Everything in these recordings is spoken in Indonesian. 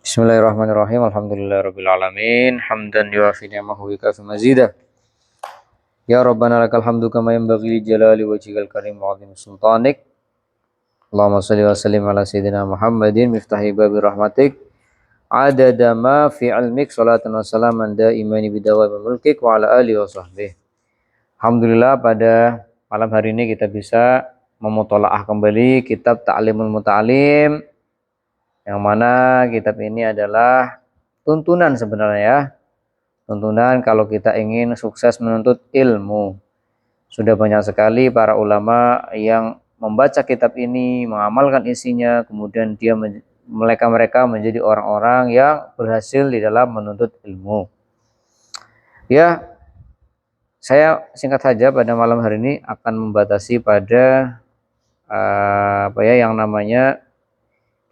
Bismillahirrahmanirrahim. Alhamdulillahirabbil alamin. Hamdan yuafi ni'amahu wa yukafi mazidah. Ya Rabbana lakal hamdu kama yanbaghi li jalali wajhikal karim wa 'azimi sultanik. Allahumma shalli wa sallim ala sayyidina Muhammadin miftahi babi rahmatik. Adada ma fi ilmik salatan wa salaman daimani bidawami mulkik wa ala alihi wa sahbihi. Alhamdulillah pada malam hari ini kita bisa memutolaah kembali kitab Ta'limul Muta'alim, yang mana kitab ini adalah tuntunan sebenarnya ya. Tuntunan kalau kita ingin sukses menuntut ilmu. Sudah banyak sekali para ulama yang membaca kitab ini, mengamalkan isinya, kemudian mereka menjadi orang-orang yang berhasil di dalam menuntut ilmu. Ya, saya singkat saja pada malam hari ini akan membatasi pada yang namanya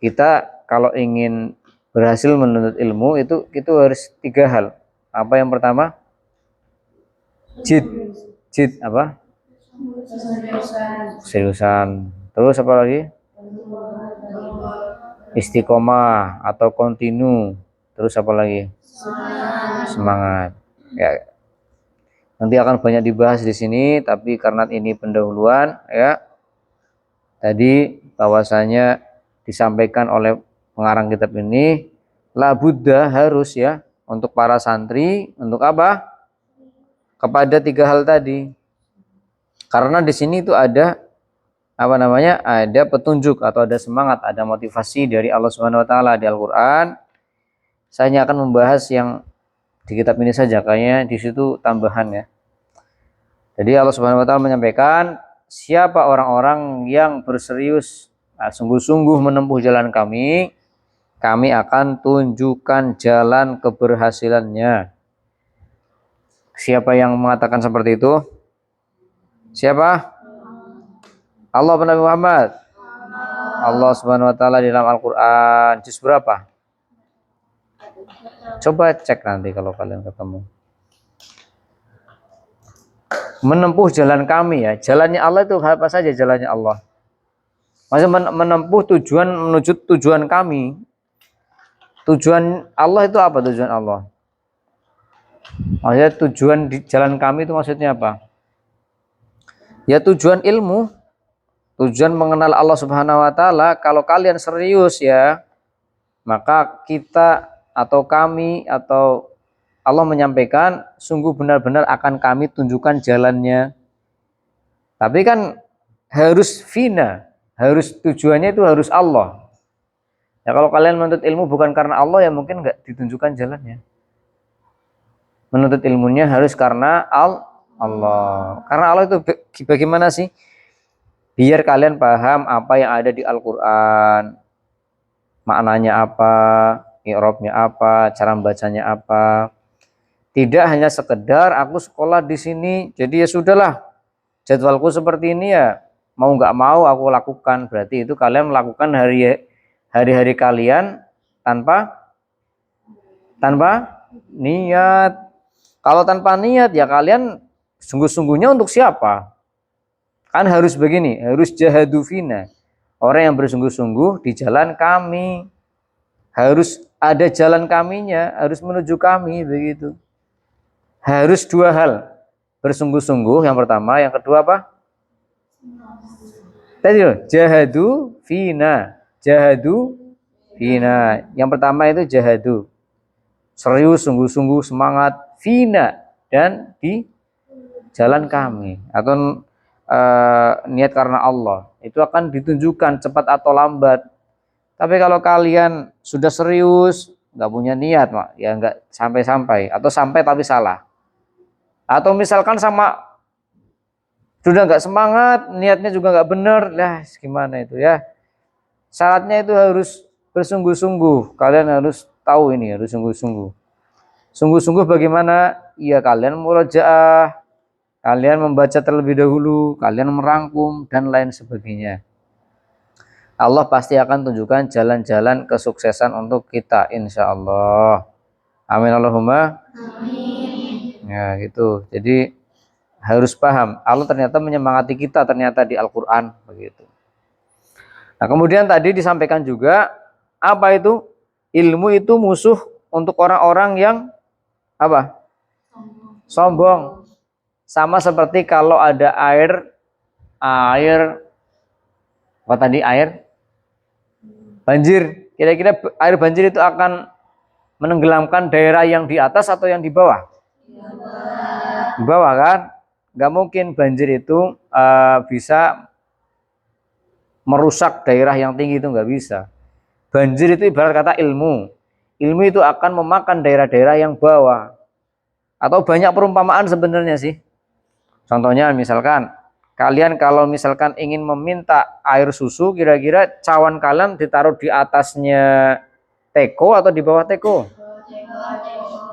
kita kalau ingin berhasil menuntut ilmu itu harus 3 hal. Apa yang pertama? Jid apa? Seriusan. Terus apa lagi? Istiqomah atau kontinu. Terus apa lagi? Semangat. Ya. Nanti akan banyak dibahas di sini, tapi karena ini pendahuluan ya. Tadi bahwasanya disampaikan oleh pengarang kitab ini, la Buddha harus ya untuk para santri, untuk apa? Kepada 3 hal tadi. Karena di sini itu ada ada petunjuk atau ada semangat, ada motivasi dari Allah Subhanahu wa taala di Al-Qur'an. Saya hanya akan membahas yang di kitab ini saja, kayaknya di situ tambahan ya. Jadi Allah Subhanahu wa taala menyampaikan, siapa orang-orang yang berserius sungguh-sungguh menempuh jalan kami akan tunjukkan jalan keberhasilannya. Siapa yang mengatakan seperti itu? Siapa? Allah Nabi Muhammad. Allah Subhanahu wa taala di dalam Al-Qur'an juz berapa? Coba cek nanti kalau kalian ketemu. Menempuh jalan kami ya. Jalannya Allah itu apa saja jalannya Allah? Maksudnya menempuh tujuan menuju tujuan kami. Tujuan Allah itu apa tujuan Allah? Maksudnya tujuan di jalan kami itu maksudnya apa? Ya tujuan ilmu, tujuan mengenal Allah Subhanahu wa taala. Kalau kalian serius ya, maka kita atau kami atau Allah menyampaikan sungguh benar-benar akan kami tunjukkan jalannya. Tapi kan harus fina, harus tujuannya itu harus Allah. Ya kalau kalian menuntut ilmu bukan karena Allah ya mungkin nggak ditunjukkan jalannya. Menuntut ilmunya harus karena Allah. Karena Allah itu bagaimana sih? Biar kalian paham apa yang ada di Al-Qur'an. Maknanya apa, i'rabnya apa, cara membacanya apa. Tidak hanya sekedar aku sekolah di sini, jadi ya sudahlah. Jadwalku seperti ini ya, mau nggak mau aku lakukan. Berarti itu kalian melakukan hari-hari kalian tanpa niat. Kalau tanpa niat ya kalian sungguh-sungguhnya untuk siapa? Kan harus begini, harus jahadu fina. Orang yang bersungguh-sungguh di jalan kami. Harus ada jalan kaminya, harus menuju kami begitu. Harus 2 hal. Bersungguh-sungguh yang pertama, yang kedua apa? Tadi loh, jahadu fina. Jahadu fina. Yang pertama itu jahadu. Serius, sungguh-sungguh, semangat fina dan di jalan kami atau niat karena Allah. Itu akan ditunjukkan cepat atau lambat. Tapi kalau kalian sudah serius, nggak punya niat, ya nggak sampai-sampai atau sampai tapi salah. Atau misalkan sudah nggak semangat, niatnya juga nggak benar, lah gimana itu ya? Syaratnya itu harus bersungguh-sungguh. Kalian harus tahu ini, harus sungguh-sungguh. Sungguh-sungguh bagaimana? Ya kalian murojaah, kalian membaca terlebih dahulu, kalian merangkum dan lain sebagainya. Allah pasti akan tunjukkan jalan-jalan kesuksesan untuk kita, insya Allah. Amin Allahumma. Amin. Ya gitu. Jadi harus paham. Allah ternyata menyemangati kita ternyata di Al-Quran begitu. Nah kemudian tadi disampaikan juga apa itu ilmu itu musuh untuk orang-orang yang apa? Sombong. Sama seperti kalau ada air apa tadi, air banjir. Kira-kira air banjir itu akan menenggelamkan daerah yang di atas atau yang di bawah? Di bawah kan? Nggak mungkin banjir itu bisa merusak daerah yang tinggi, itu nggak bisa. Banjir itu ibarat kata ilmu. Ilmu itu akan memakan daerah-daerah yang bawah. Atau banyak perumpamaan sebenarnya sih. Contohnya misalkan kalian kalau misalkan ingin meminta air susu, kira-kira cawan kalian ditaruh di atasnya teko atau di bawah teko?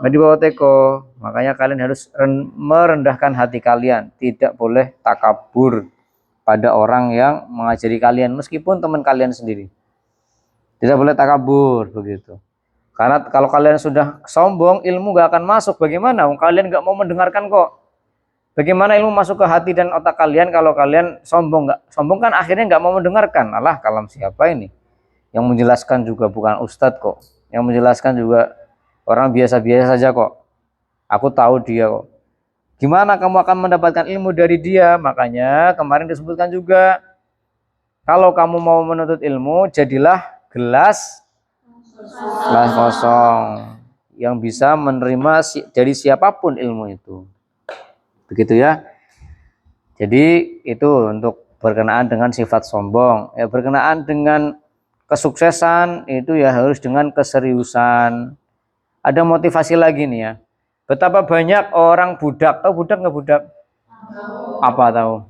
Di bawah teko. Makanya kalian harus merendahkan hati kalian, tidak boleh takabur pada orang yang mengajari kalian meskipun teman kalian sendiri. Tidak boleh takabur begitu. Karena kalau kalian sudah sombong, ilmu gak akan masuk. Bagaimana? Kalian gak mau mendengarkan kok. Bagaimana ilmu masuk ke hati dan otak kalian kalau kalian sombong? Gak sombong kan akhirnya gak mau mendengarkan. Alah, kalam siapa ini? Yang menjelaskan juga bukan ustadz kok. Yang menjelaskan juga orang biasa-biasa saja kok. Aku tahu dia kok. Gimana kamu akan mendapatkan ilmu dari dia? Makanya kemarin disebutkan juga, kalau kamu mau menuntut ilmu, jadilah gelas kosong yang bisa menerima dari siapapun ilmu itu. Begitu ya. Jadi itu untuk berkenaan dengan sifat sombong. Ya, berkenaan dengan kesuksesan itu ya harus dengan keseriusan. Ada motivasi lagi nih ya. Betapa banyak orang budak. Tahu budak nggak budak? Apa tahu?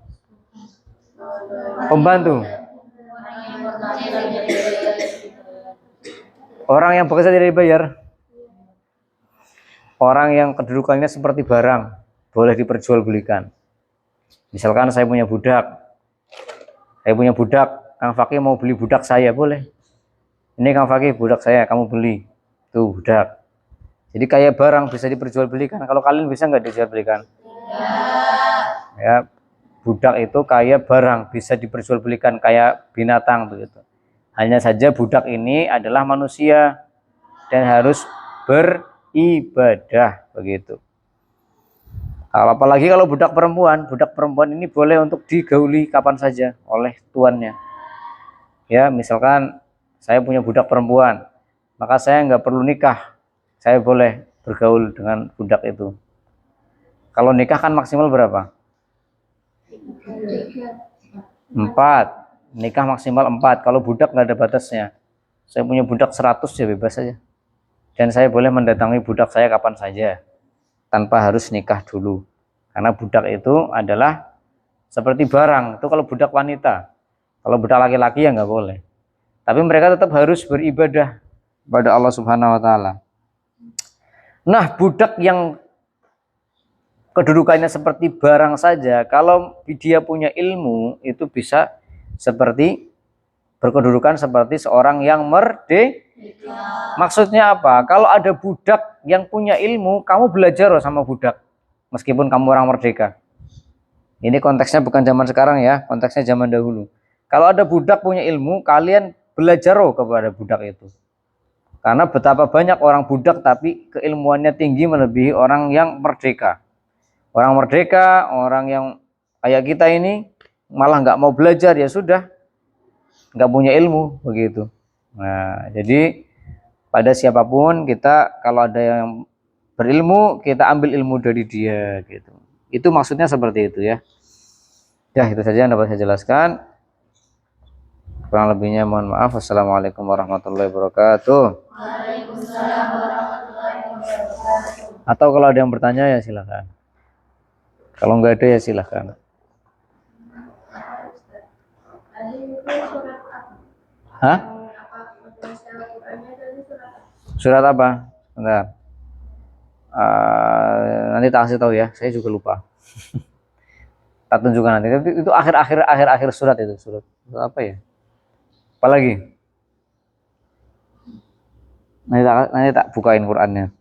Pembantu. Orang yang bekerja tidak dibayar. Orang yang kedudukannya seperti barang, boleh diperjualbelikan. Misalkan saya punya budak, Kang Fakih mau beli budak saya, boleh. Ini Kang Fakih budak saya, kamu beli. Tuh budak. Jadi kayak barang bisa diperjualbelikan. Kalau kalian bisa nggak dijualbelikan? Ya, budak itu kayak barang bisa diperjualbelikan, kayak binatang begitu. Hanya saja budak ini adalah manusia dan harus beribadah begitu. Apalagi kalau budak perempuan ini boleh untuk digauli kapan saja oleh tuannya. Ya, misalkan saya punya budak perempuan, maka saya nggak perlu nikah, saya boleh bergaul dengan budak itu. Kalau nikah kan maksimal berapa? 4. Nikah maksimal 4. Kalau budak nggak ada batasnya. Saya punya budak 100 ya bebas saja. Dan saya boleh mendatangi budak saya kapan saja, tanpa harus nikah dulu. Karena budak itu adalah seperti barang. Itu kalau budak wanita. Kalau budak laki-laki ya nggak boleh. Tapi mereka tetap harus beribadah pada Allah Subhanahu wa taala. Nah, budak yang kedudukannya seperti barang saja, kalau dia punya ilmu itu bisa seperti berkedudukan seperti seorang yang merdeka. Maksudnya apa? Kalau ada budak yang punya ilmu, kamu belajar loh sama budak, meskipun kamu orang merdeka. Ini konteksnya bukan zaman sekarang ya, konteksnya zaman dahulu. Kalau ada budak punya ilmu, kalian belajar loh kepada budak itu. Karena betapa banyak orang budak tapi keilmuannya tinggi melebihi orang yang merdeka. Orang merdeka, orang yang kayak kita ini malah nggak mau belajar, ya sudah, nggak punya ilmu begitu. Nah, jadi pada siapapun kita kalau ada yang berilmu, kita ambil ilmu dari dia gitu. Itu maksudnya seperti itu ya. Ya, itu saja yang dapat saya jelaskan. Kurang lebihnya mohon maaf. Wassalamualaikum warahmatullahi wabarakatuh. Waalaikumsalam warahmatullahi wabarakatuh. Atau kalau ada yang bertanya ya silakan. Kalau nggak ada ya silakan. Hah? Surat apa? Bentar. Nanti tak kasih tahu ya. Saya juga lupa. Tak tunjukkan nanti. Itu akhir surat itu. Surat apa ya? Apalagi? Nanti tak bukain Qurannya.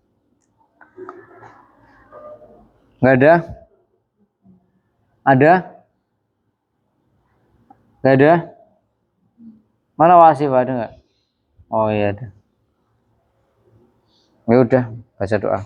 Nggak ada? Ada? Nggak ada? Mana wasif, ada nggak? Oh iya ada. Ya udah, baca doa.